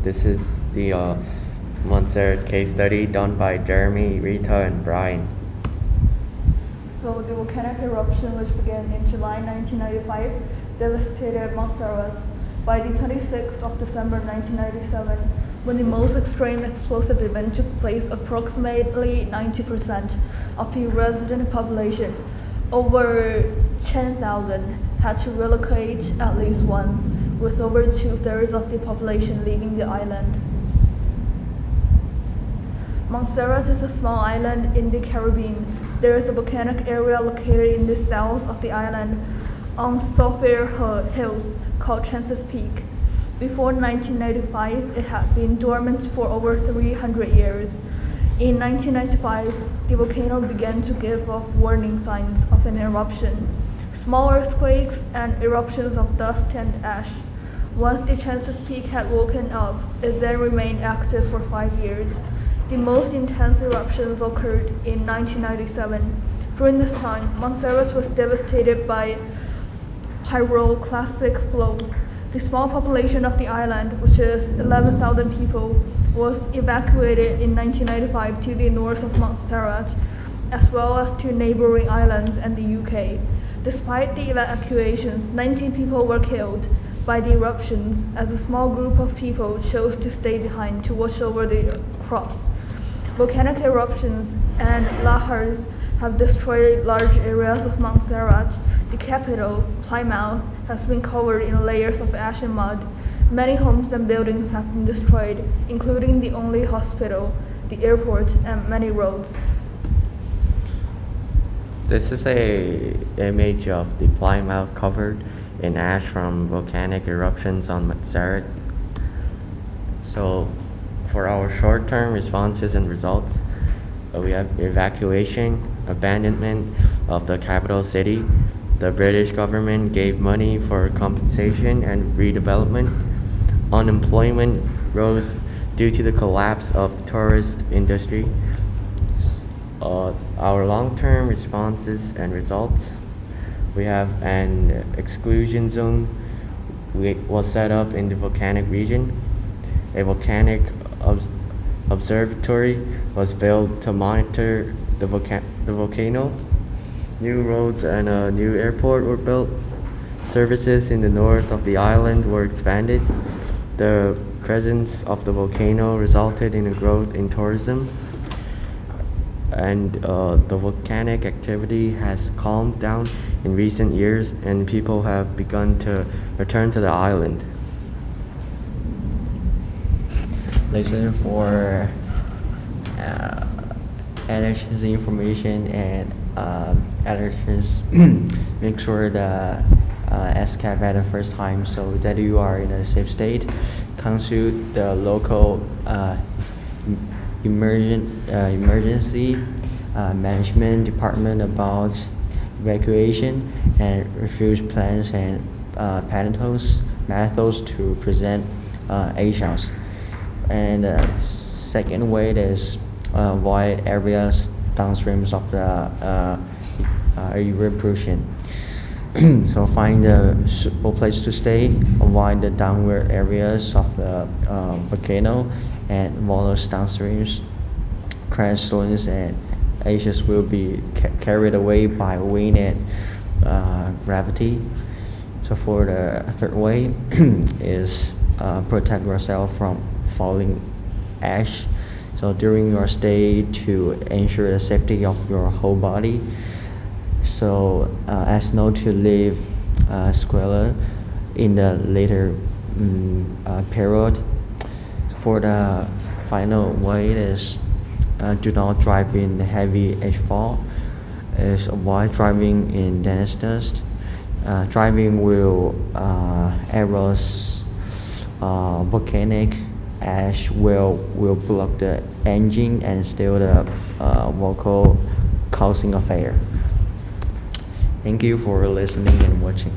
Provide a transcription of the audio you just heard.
This is the Montserrat case study done by Jeremy, Rita, and Brian. So the volcanic eruption, which began in July 1995, devastated Montserrat. By the 26th of December 1997, when the most extreme explosive event took place, approximately 90% of the resident population, over 10,000, had to relocate at least one, with over 2/3 of the population leaving the island. Montserrat is a small island in the Caribbean. There is a volcanic area located in the south of the island on Sulphur Hills called Chances Peak. Before 1995, it had been dormant for over 300 years. In 1995, the volcano began to give off warning signs of an eruption, small earthquakes, and eruptions of dust and ash. Once the Chances Peak had woken up, it then remained active for 5 years. The most intense eruptions occurred in 1997. During this time, Montserrat was devastated by pyroclastic flows. The small population of the island, which is 11,000 people, was evacuated in 1995 to the north of Montserrat, as well as to neighboring islands and the UK. Despite the evacuations, 19 people were killed by the eruptions, as a small group of people chose to stay behind to watch over the crops. Volcanic eruptions and lahars have destroyed large areas of Montserrat. The capital, Plymouth, has been covered in layers of ash and mud. Many homes and buildings have been destroyed, including the only hospital, the airport, and many roads. This is a image of the Plymouth covered in ash from volcanic eruptions on Montserrat. So for our short-term responses and results, we have evacuation, abandonment of the capital city. The British government gave money for compensation and redevelopment. Unemployment rose due to the collapse of the tourist industry. Our long-term responses and results, we have an exclusion zone was set up in the volcanic region. A volcanic observatory was built to monitor the volcano. New roads and a new airport were built. Services in the north of the island were expanded. The presence of the volcano resulted in a growth in tourism, and the volcanic activity has calmed down in recent years, and people have begun to return to the island. Listen for electricity information and electrons. Make sure the escape at the first time so that you are in a safe state. Consult the local emergency management department about evacuation and refuge plans and methods to present actions. And second way is avoid areas downstreams of the eruption. So find a suitable place to stay, avoid the downward areas of the volcano, and waters downstreams. Crash stones and ashes will be carried away by wind and gravity. So for the third way is protect yourself from falling ash. So during your stay, to ensure the safety of your whole body, so as not to leave squalor in the later period. For the final way is do not drive in heavy ashfall. Is avoid driving in dense dust. Driving will erode volcanic ash will block the engine and still the vehicle, causing a fire. Thank you for listening and watching.